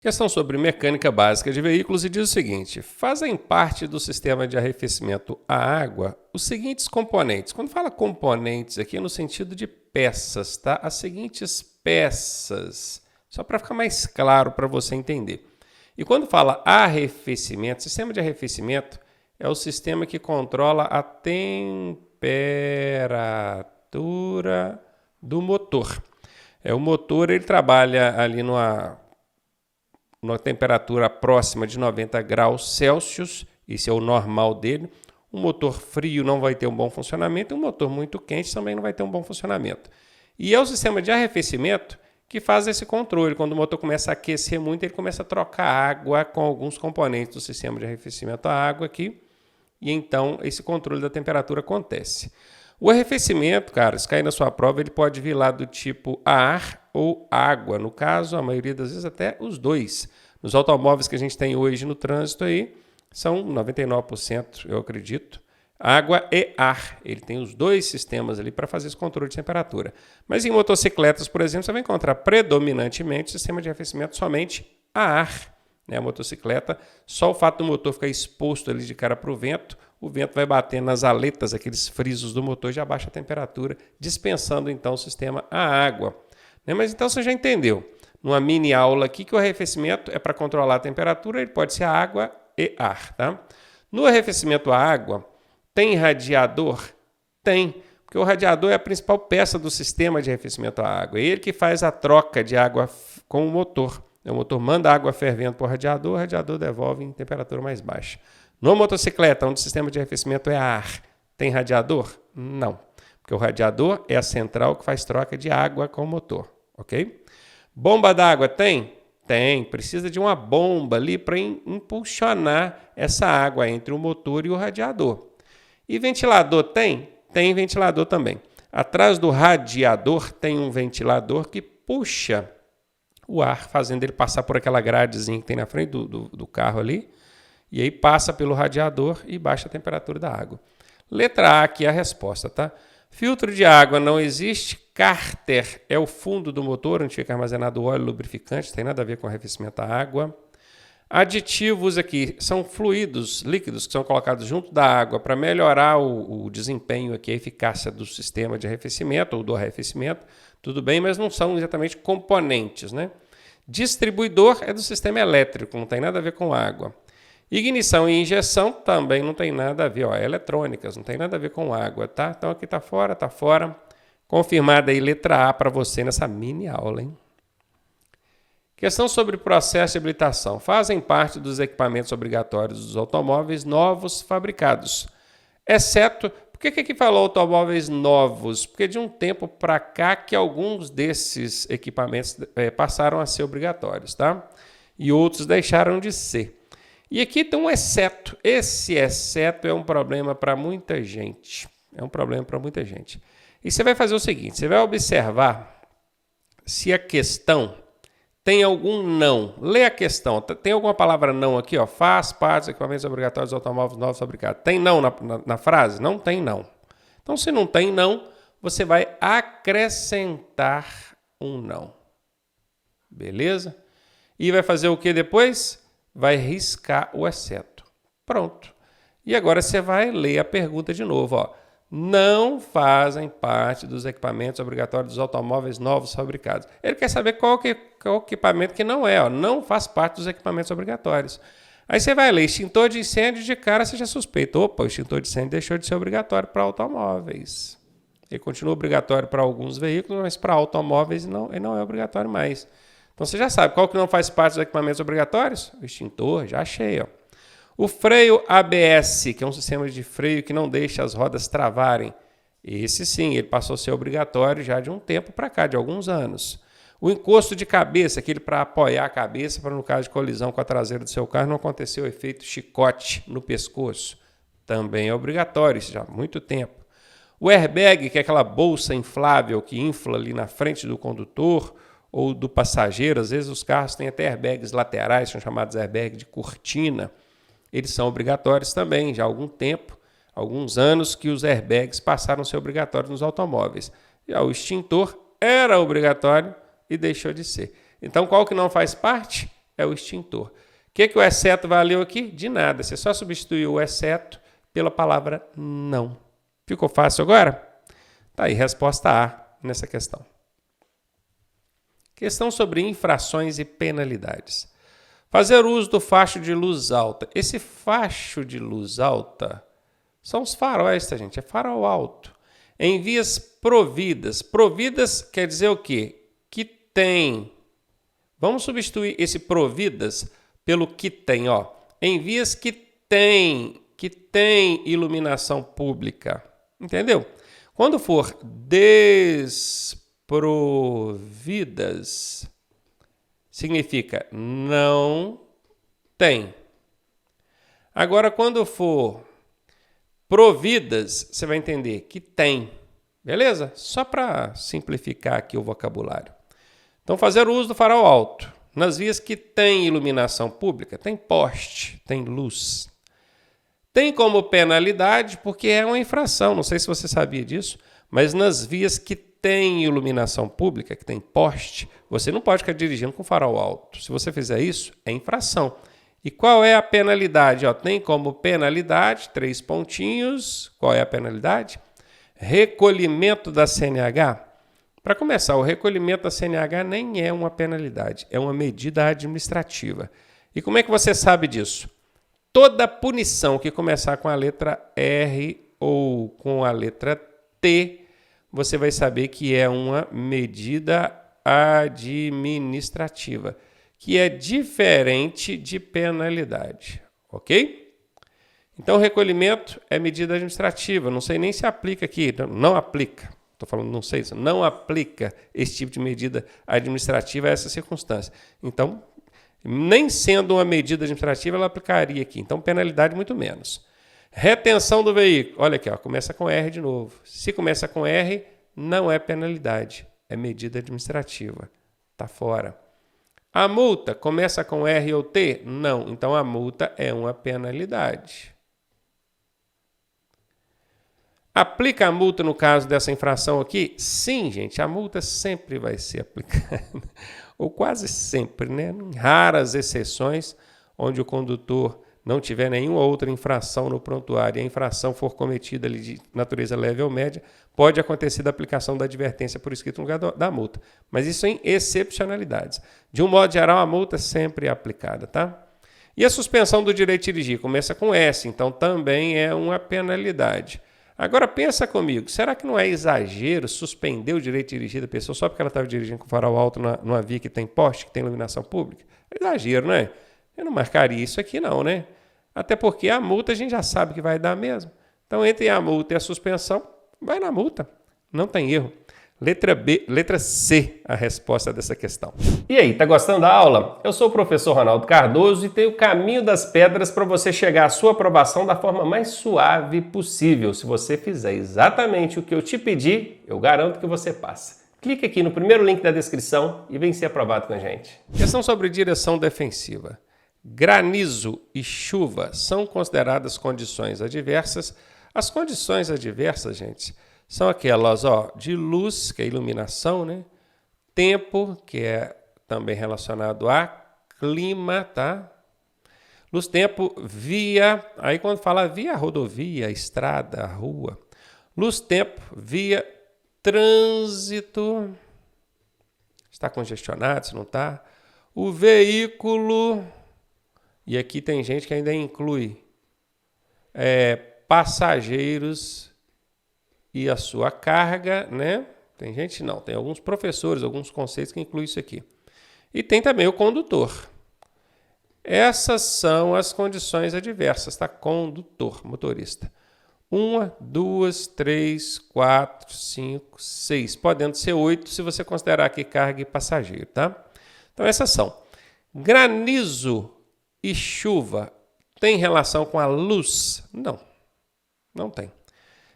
Questão sobre mecânica básica de veículos e diz o seguinte: fazem parte do sistema de arrefecimento a água os seguintes componentes. Quando fala componentes aqui é no sentido de peças, tá? As seguintes peças, só para ficar mais claro para você entender. E quando fala arrefecimento, sistema de arrefecimento é o sistema que controla a temperatura do motor. O motor ele trabalha ali numa temperatura próxima de 90 graus Celsius, esse é o normal dele. Um motor frio não vai ter um bom funcionamento e um motor muito quente também não vai ter um bom funcionamento. E é o sistema de arrefecimento que faz esse controle. Quando o motor começa a aquecer muito, ele começa a trocar água com alguns componentes do sistema de arrefecimento à água aqui, e então esse controle da temperatura acontece. O arrefecimento, cara, se cair na sua prova, ele pode vir lá do tipo a ar ou água. No caso, a maioria das vezes até os dois. Nos automóveis que a gente tem hoje no trânsito aí, são 99%, eu acredito, água e ar. Ele tem os dois sistemas ali para fazer esse controle de temperatura. Mas em motocicletas, por exemplo, você vai encontrar predominantemente o sistema de arrefecimento somente a ar. A motocicleta, só o fato do motor ficar exposto ali de cara para o vento vai batendo nas aletas, aqueles frisos do motor, já baixa a temperatura, dispensando então o sistema a água. Mas então você já entendeu, numa mini aula aqui, que o arrefecimento é para controlar a temperatura, ele pode ser água e ar. Tá? No arrefecimento a água, tem radiador? Tem, porque o radiador é a principal peça do sistema de arrefecimento a água. É ele que faz a troca de água com o motor. O motor manda água fervendo para o radiador devolve em temperatura mais baixa. No motocicleta, onde o sistema de arrefecimento é ar, tem radiador? Não, porque o radiador é a central que faz troca de água com o motor, ok? Bomba d'água tem? Tem, precisa de uma bomba ali para impulsionar essa água entre o motor e o radiador. E ventilador tem? Tem ventilador também. Atrás do radiador tem um ventilador que puxa o ar, fazendo ele passar por aquela gradezinha que tem na frente do carro ali, e aí passa pelo radiador e baixa a temperatura da água. Letra A aqui é a resposta, tá? Filtro de água não existe. Cárter é o fundo do motor, onde fica armazenado o óleo lubrificante, tem nada a ver com arrefecimento da água. Aditivos aqui são fluidos, líquidos, que são colocados junto da água para melhorar o desempenho aqui, a eficácia do sistema de arrefecimento ou do arrefecimento. Tudo bem, mas não são exatamente componentes, né? Distribuidor é do sistema elétrico, não tem nada a ver com água. Ignição e injeção também não tem nada a ver, eletrônicas, não tem nada a ver com água, tá? Então aqui tá fora, tá fora. Confirmada aí letra A para você nessa mini aula, hein? Questão sobre processo de habilitação. Fazem parte dos equipamentos obrigatórios dos automóveis novos fabricados, exceto... Por que aqui falou automóveis novos? Porque de um tempo para cá que alguns desses equipamentos passaram a ser obrigatórios, tá? E outros deixaram de ser. E aqui tem um exceto. Esse exceto é um problema para muita gente. É um problema para muita gente. E você vai fazer o seguinte, você vai observar se a questão tem algum não. Lê a questão. Tem alguma palavra não aqui? Faz parte dos equipamentos obrigatórios dos automóveis novos fabricados. Tem não na frase? Não tem não. Então, se não tem não, você vai acrescentar um não. Beleza? E vai fazer o que depois? Vai riscar o exceto. Pronto. E agora você vai ler a pergunta de novo. Não fazem parte dos equipamentos obrigatórios dos automóveis novos fabricados. Ele quer saber qual equipamento que não é. Não faz parte dos equipamentos obrigatórios. Aí você vai ler extintor de incêndio, de cara você já suspeita. Opa, o extintor de incêndio deixou de ser obrigatório para automóveis. Ele continua obrigatório para alguns veículos, mas para automóveis ele não é obrigatório mais. Então você já sabe qual que não faz parte dos equipamentos obrigatórios? O extintor, já achei. O freio ABS, que é um sistema de freio que não deixa as rodas travarem. Esse sim, ele passou a ser obrigatório já de um tempo para cá, de alguns anos. O encosto de cabeça, aquele para apoiar a cabeça, para no caso de colisão com a traseira do seu carro não acontecer o efeito chicote no pescoço. Também é obrigatório, isso já há muito tempo. O airbag, que é aquela bolsa inflável que infla ali na frente do condutor ou do passageiro. Às vezes os carros têm até airbags laterais, são chamados airbags de cortina. Eles são obrigatórios também, já há algum tempo, alguns anos que os airbags passaram a ser obrigatórios nos automóveis. Já o extintor era obrigatório e deixou de ser. Então, qual que não faz parte? é o extintor. O que o exceto valeu aqui? De nada. Você só substituiu o exceto pela palavra não. Ficou fácil agora? Tá aí, resposta A nessa questão. Questão sobre infrações e penalidades. Fazer uso do facho de luz alta. Esse facho de luz alta são os faróis, tá, gente? É farol alto. Em vias providas. Providas quer dizer o quê? Que tem. Vamos substituir esse providas pelo que tem, ó. Em vias que tem iluminação pública. Entendeu? Quando for desprovidas, significa não tem. Agora, quando for providas, você vai entender que tem. Beleza? Só para simplificar aqui o vocabulário. Então, fazer uso do farol alto. Nas vias que tem iluminação pública, tem poste, tem luz. Tem como penalidade, porque é uma infração, não sei se você sabia disso, mas nas vias que tem iluminação pública, que tem poste, você não pode ficar dirigindo com farol alto. Se você fizer isso, é infração. E qual é a penalidade? Ó, tem como penalidade, 3 pontinhos. Qual é a penalidade? Recolhimento da CNH. Para começar, o recolhimento da CNH nem é uma penalidade, é uma medida administrativa. E como é que você sabe disso? Toda punição que começar com a letra R ou com a letra T, você vai saber que é uma medida administrativa, que é diferente de penalidade, ok? Então, recolhimento é medida administrativa, não sei nem se aplica aqui, não aplica. Estou falando, não sei, não aplica esse tipo de medida administrativa a essa circunstância. Então, nem sendo uma medida administrativa, ela aplicaria aqui. Então, penalidade muito menos. Retenção do veículo. Olha aqui, ó, começa com R de novo. Se começa com R, não é penalidade, é medida administrativa. Está fora. A multa começa com R ou T? Não. Então, a multa é uma penalidade. Aplica a multa no caso dessa infração aqui? Sim, gente, a multa sempre vai ser aplicada. Ou quase sempre, né? Em raras exceções, onde o condutor não tiver nenhuma outra infração no prontuário e a infração for cometida ali de natureza leve ou média, pode acontecer da aplicação da advertência por escrito no lugar da multa. Mas isso em excepcionalidades. De um modo geral, a multa sempre é aplicada, tá? E a suspensão do direito de dirigir? Começa com S, então também é uma penalidade. Agora pensa comigo, será que não é exagero suspender o direito de dirigir da pessoa só porque ela estava dirigindo com farol alto numa via que tem poste, que tem iluminação pública? É exagero, né? Eu não marcaria isso aqui não, né? Até porque a multa a gente já sabe que vai dar mesmo. Então, entre a multa e a suspensão, vai na multa. Não tem erro. Letra C, a resposta dessa questão. E aí, tá gostando da aula? Eu sou o professor Ronaldo Cardoso e tenho o caminho das pedras para você chegar à sua aprovação da forma mais suave possível. Se você fizer exatamente o que eu te pedi, eu garanto que você passa. Clique aqui no primeiro link da descrição e vem ser aprovado com a gente. Questão sobre direção defensiva. Granizo e chuva são consideradas condições adversas. As condições adversas, gente, são aquelas, ó, de luz, que é iluminação, né? Tempo, que é também relacionado a clima, tá? Luz, tempo, via, aí quando fala via, rodovia, estrada, rua. Luz, tempo, via, trânsito. Está congestionado, se não está? O veículo, e aqui tem gente que ainda inclui passageiros e a sua carga, né? Tem gente não, tem alguns professores, alguns conceitos que incluem isso aqui. E tem também o condutor. Essas são as condições adversas, tá? Condutor, motorista. 1, 2, 3, 4, 5, 6. Podendo ser 8 se você considerar aqui carga e passageiro, tá? Então essas são. Granizo e chuva tem relação com a luz? Não, não tem.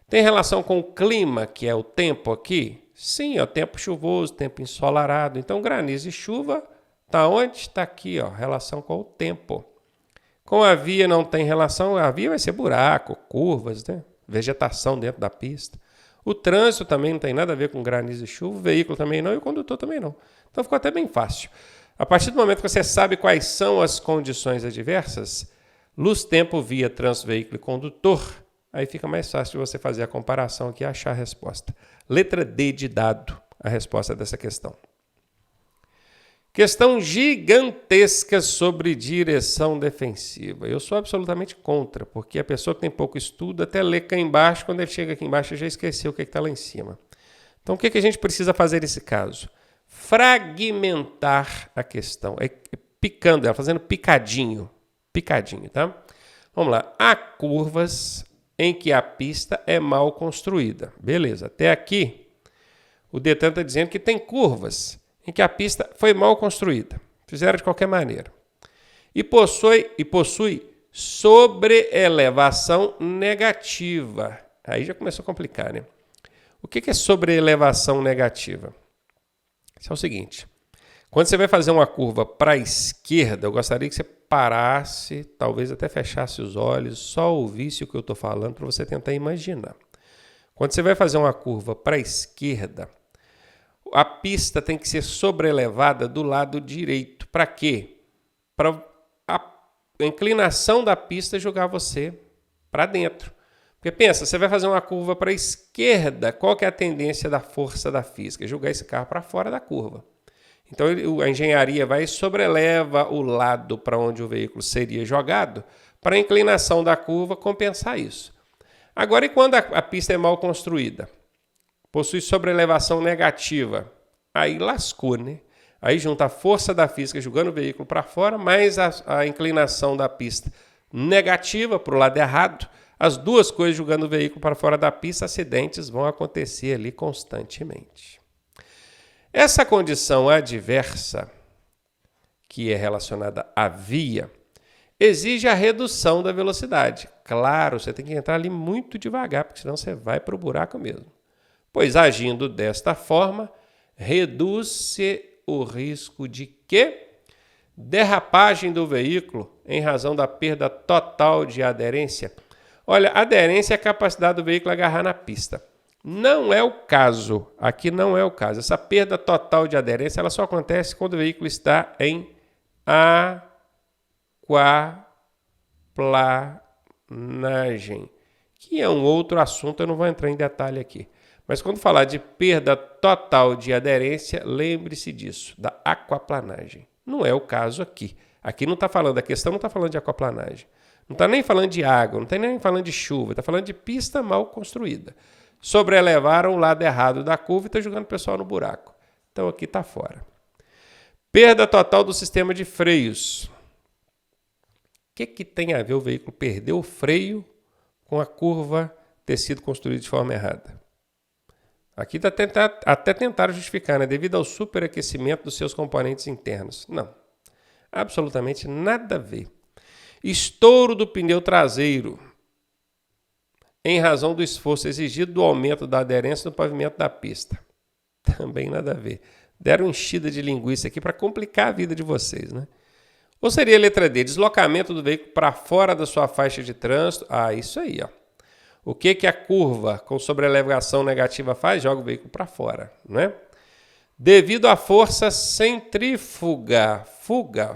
Tem relação com o clima, que é o tempo aqui? Sim, é o tempo chuvoso, tempo ensolarado. Então, granizo e chuva, está onde? Está aqui, ó, relação com o tempo. Com a via não tem relação, a via vai ser buraco, curvas, né? Vegetação dentro da pista. O trânsito também não tem nada a ver com granizo e chuva, o veículo também não e o condutor também não. Então, ficou até bem fácil. A partir do momento que você sabe quais são as condições adversas, luz, tempo, via, trânsito, veículo e condutor, aí fica mais fácil de você fazer a comparação aqui e achar a resposta. Letra D de dado, a resposta dessa questão. Questão gigantesca sobre direção defensiva. Eu sou absolutamente contra, porque a pessoa que tem pouco estudo até lê cá embaixo, quando ele chega aqui embaixo já esqueceu o que está lá em cima. Então o que a gente precisa fazer nesse caso? Fragmentar a questão, picando ela, fazendo picadinho, tá? Vamos lá, há curvas em que a pista é mal construída. Beleza, até aqui o Detran está dizendo que tem curvas em que a pista foi mal construída, fizeram de qualquer maneira, e possui sobreelevação negativa. Aí já começou a complicar, né? O que é sobreelevação negativa? Isso é o seguinte, quando você vai fazer uma curva para a esquerda, eu gostaria que você parasse, talvez até fechasse os olhos, só ouvisse o que eu estou falando para você tentar imaginar. Quando você vai fazer uma curva para a esquerda, a pista tem que ser sobrelevada do lado direito. Para quê? Para a inclinação da pista jogar você para dentro. Porque pensa, você vai fazer uma curva para a esquerda, qual que é a tendência da força da física? Jogar esse carro para fora da curva. Então a engenharia vai e sobreleva o lado para onde o veículo seria jogado para a inclinação da curva compensar isso. Agora, e quando a pista é mal construída? Possui sobrelevação negativa. Aí lascou, né? Aí junta a força da física jogando o veículo para fora, mais a inclinação da pista negativa para o lado errado. As duas coisas jogando o veículo para fora da pista, acidentes vão acontecer ali constantemente. Essa condição adversa, que é relacionada à via, exige a redução da velocidade. Claro, você tem que entrar ali muito devagar, porque senão você vai para o buraco mesmo. Pois agindo desta forma, reduz-se o risco de quê? Derrapagem do veículo em razão da perda total de aderência. Olha, aderência é a capacidade do veículo agarrar na pista. Não é o caso, aqui não é o caso. Essa perda total de aderência ela só acontece quando o veículo está em aquaplanagem, que é um outro assunto, eu não vou entrar em detalhe aqui. Mas quando falar de perda total de aderência, lembre-se disso, da aquaplanagem. Não é o caso aqui. Aqui não está falando, a questão não está falando de aquaplanagem. Não está nem falando de água, não está nem falando de chuva, está falando de pista mal construída. Sobrelevaram o lado errado da curva e está jogando o pessoal no buraco. Então aqui está fora. Perda total do sistema de freios. O que tem a ver o veículo perder o freio com a curva ter sido construída de forma errada? Aqui até tentaram justificar, né? Devido ao superaquecimento dos seus componentes internos. Não, absolutamente nada a ver. Estouro do pneu traseiro em razão do esforço exigido do aumento da aderência no pavimento da pista. Também nada a ver. Deram enchida de linguiça aqui para complicar a vida de vocês, né? Ou seria a letra D, deslocamento do veículo para fora da sua faixa de trânsito. Ah, isso aí, ó. O que a curva com sobrelevação negativa faz? Joga o veículo para fora, né? Devido à força centrífuga. Fuga.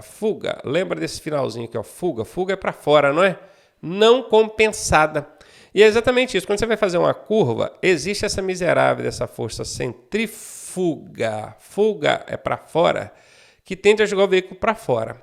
Lembra desse finalzinho aqui, ó? Fuga é para fora, não é? Não compensada. E é exatamente isso. Quando você vai fazer uma curva, existe essa miserável dessa força centrífuga. Fuga é para fora, que tende a jogar o veículo para fora.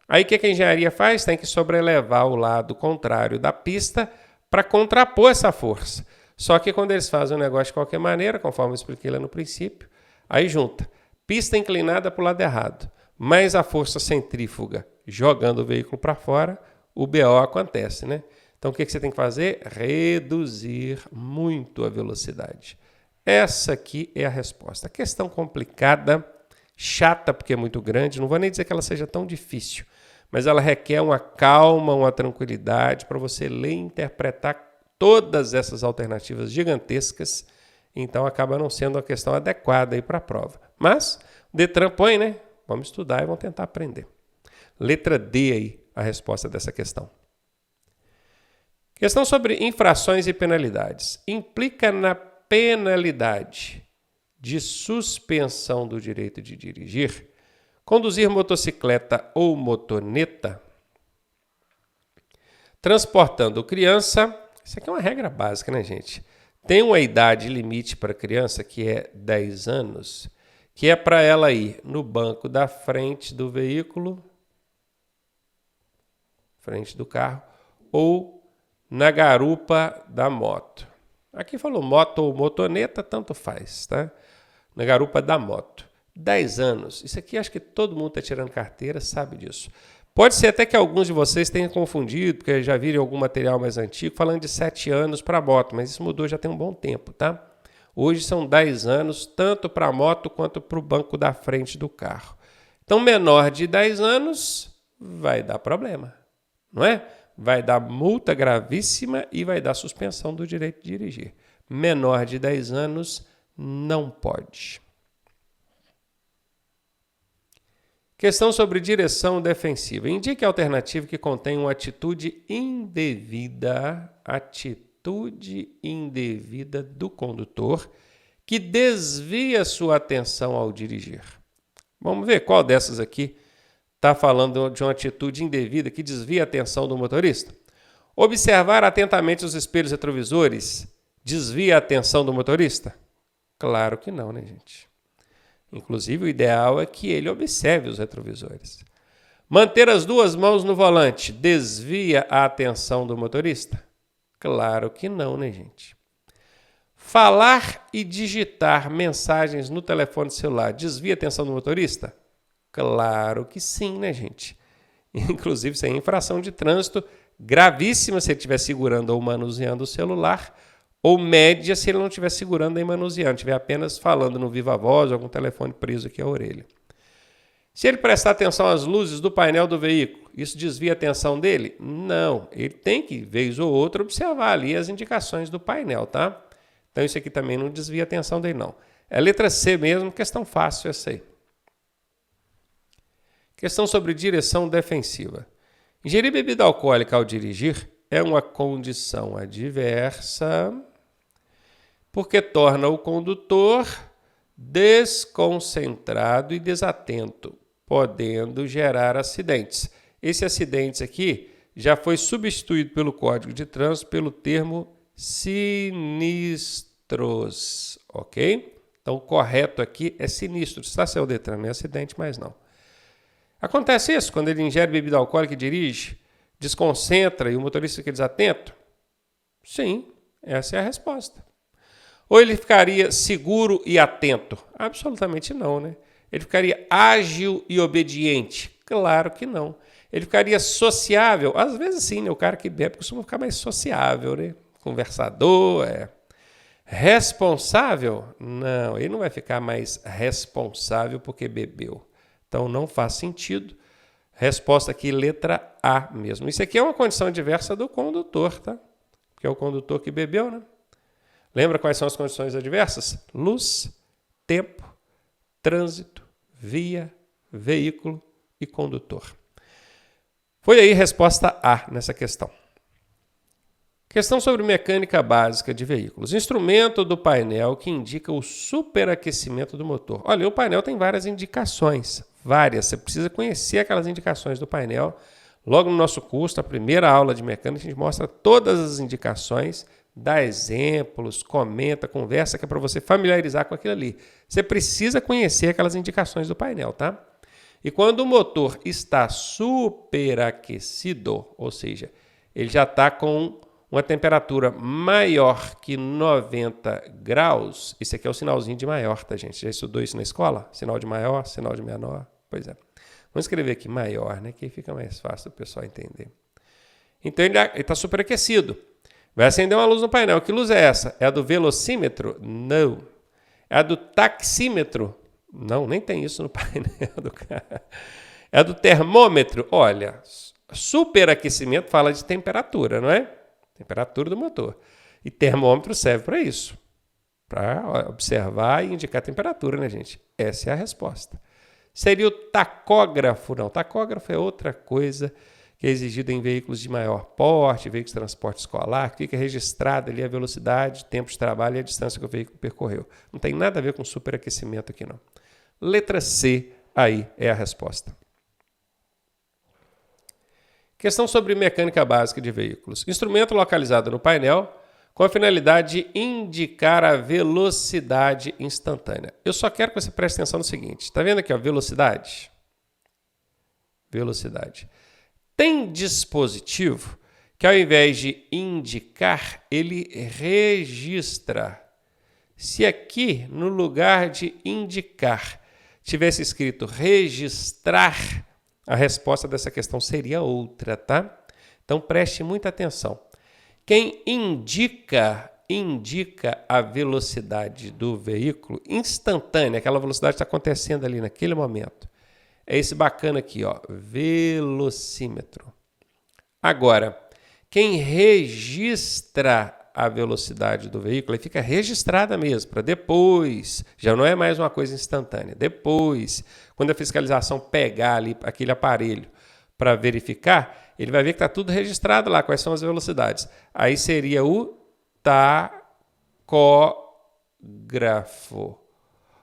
Aí o que a engenharia faz? Tem que sobrelevar o lado contrário da pista para contrapor essa força. Só que quando eles fazem um negócio de qualquer maneira, conforme eu expliquei lá no princípio, aí junta pista inclinada para o lado errado, mais a força centrífuga jogando o veículo para fora, o BO acontece, né? Então o que você tem que fazer? Reduzir muito a velocidade. Essa aqui é a resposta. A questão complicada, chata porque é muito grande, não vou nem dizer que ela seja tão difícil, mas ela requer uma calma, uma tranquilidade para você ler e interpretar todas essas alternativas gigantescas, então acaba não sendo uma questão adequada aí para a prova. Mas o Detran põe, né? Vamos estudar e vamos tentar aprender. Letra D aí, a resposta dessa questão. Questão sobre infrações e penalidades. Implica na penalidade de suspensão do direito de dirigir Conduzir motocicleta ou motoneta, transportando criança, isso aqui é uma regra básica, né, gente? Tem uma idade limite para criança, que é 10 anos, que é para ela ir no banco da frente do veículo, frente do carro, ou na garupa da moto. Aqui falou moto ou motoneta, tanto faz, tá? Na garupa da moto. 10 anos. Isso aqui acho que todo mundo está tirando carteira, sabe disso. Pode ser até que alguns de vocês tenham confundido, porque já viram algum material mais antigo, falando de 7 anos para moto, mas isso mudou já tem um bom tempo, tá? Hoje são 10 anos, tanto para a moto quanto para o banco da frente do carro. Então, menor de 10 anos vai dar problema, não é? Vai dar multa gravíssima e vai dar suspensão do direito de dirigir. Menor de 10 anos não pode. Questão sobre direção defensiva. Indique a alternativa que contém uma atitude indevida do condutor que desvia sua atenção ao dirigir. Vamos ver qual dessas aqui está falando de uma atitude indevida que desvia a atenção do motorista. Observar atentamente os espelhos retrovisores desvia a atenção do motorista? Claro que não, né, gente? Inclusive, o ideal é que ele observe os retrovisores. Manter as duas mãos no volante desvia a atenção do motorista? Claro que não, né, gente? Falar e digitar mensagens no telefone celular desvia a atenção do motorista? Claro que sim, né, gente? Inclusive, isso é infração de trânsito gravíssima se ele estiver segurando ou manuseando o celular, ou média se ele não estiver segurando nem manuseando, estiver apenas falando no viva voz ou com o telefone preso aqui à orelha. Se ele prestar atenção às luzes do painel do veículo, isso desvia a atenção dele? Não, ele tem que, vez ou outra, observar ali as indicações do painel, tá? Então isso aqui também não desvia a atenção dele, não. É letra C mesmo, questão fácil essa aí. Questão sobre direção defensiva. Ingerir bebida alcoólica ao dirigir é uma condição adversa porque torna o condutor desconcentrado e desatento, podendo gerar acidentes. Esse acidentes aqui já foi substituído pelo Código de Trânsito pelo termo sinistros, ok? Então, o correto aqui é sinistro. Está seu Detran, não é acidente, mas não. Acontece isso quando ele ingere bebida alcoólica e dirige, desconcentra e o motorista fica desatento? Sim, essa é a resposta. Ou ele ficaria seguro e atento? Absolutamente não, né? Ele ficaria ágil e obediente? Claro que não. Ele ficaria sociável? Às vezes sim, né? O cara que bebe costuma ficar mais sociável, né? Conversador, Responsável? Não, ele não vai ficar mais responsável porque bebeu. Então não faz sentido. Resposta aqui, letra A mesmo. Isso aqui é uma condição adversa do condutor, tá? Porque é o condutor que bebeu, né? Lembra quais são as condições adversas? Luz, tempo, trânsito, via, veículo e condutor. Foi aí resposta A nessa questão. Questão sobre mecânica básica de veículos. Instrumento do painel que indica o superaquecimento do motor. Olha, o painel tem várias indicações. Várias. Você precisa conhecer aquelas indicações do painel. Logo no nosso curso, a primeira aula de mecânica, a gente mostra todas as indicações, dá exemplos, comenta, conversa, que é para você familiarizar com aquilo ali. Você precisa conhecer aquelas indicações do painel, tá? E quando o motor está superaquecido, ou seja, ele já está com uma temperatura maior que 90 graus, esse aqui é o sinalzinho de maior, tá, gente? Já estudou isso na escola? Sinal de maior, sinal de menor? Pois é. Vamos escrever aqui maior, né? Que aí fica mais fácil do pessoal entender. Então ele está superaquecido. Vai acender uma luz no painel. Que luz é essa? É a do velocímetro? Não. É a do taxímetro? Não, nem tem isso no painel do carro. É a do termômetro? Olha, superaquecimento fala de temperatura, não é? Temperatura do motor. E termômetro serve para isso. Para observar e indicar a temperatura, né, gente? Essa é a resposta. Seria o tacógrafo? Não, tacógrafo é outra coisa que é exigida em veículos de maior porte, veículos de transporte escolar, que fica registrada ali a velocidade, tempo de trabalho e a distância que o veículo percorreu. Não tem nada a ver com superaquecimento aqui, não. Letra C, Aí é a resposta. Questão sobre mecânica básica de veículos. Instrumento localizado no painel com a finalidade de indicar a velocidade instantânea. Eu só quero que você preste atenção no seguinte. Está vendo aqui, ó, velocidade? Velocidade. Tem dispositivo que ao invés de indicar, ele registra. Se aqui, no lugar de indicar, tivesse escrito registrar, a resposta dessa questão seria outra, tá? Então preste muita atenção. Quem indica a velocidade do veículo instantânea, aquela velocidade está acontecendo ali naquele momento. É esse bacana aqui, ó, velocímetro. Agora, quem registra a velocidade do veículo, ele fica registrada mesmo, para depois, já não é mais uma coisa instantânea. Depois, quando a fiscalização pegar ali aquele aparelho para verificar, ele vai ver que está tudo registrado lá, quais são as velocidades. Aí seria o tacógrafo.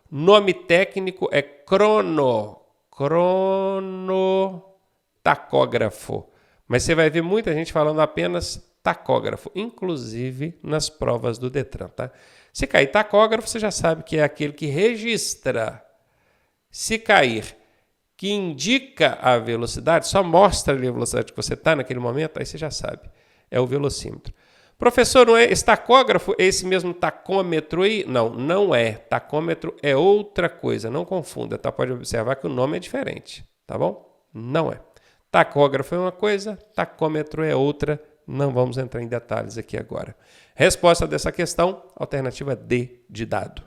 Nome técnico é cronotacógrafo. Mas você vai ver muita gente falando apenas tacógrafo, inclusive nas provas do Detran, tá? Se cair tacógrafo, você já sabe que é aquele que registra. Se cair que indica a velocidade, só mostra a velocidade que você está naquele momento, aí você já sabe. É o velocímetro. Professor, não é esse tacógrafo, é esse mesmo tacômetro aí? Não, não é. Tacômetro é outra coisa, não confunda, tá? Pode observar que o nome é diferente, tá bom? Não é. Tacógrafo é uma coisa, tacômetro é outra. Não vamos entrar em detalhes aqui agora. Resposta dessa questão, alternativa D de dado.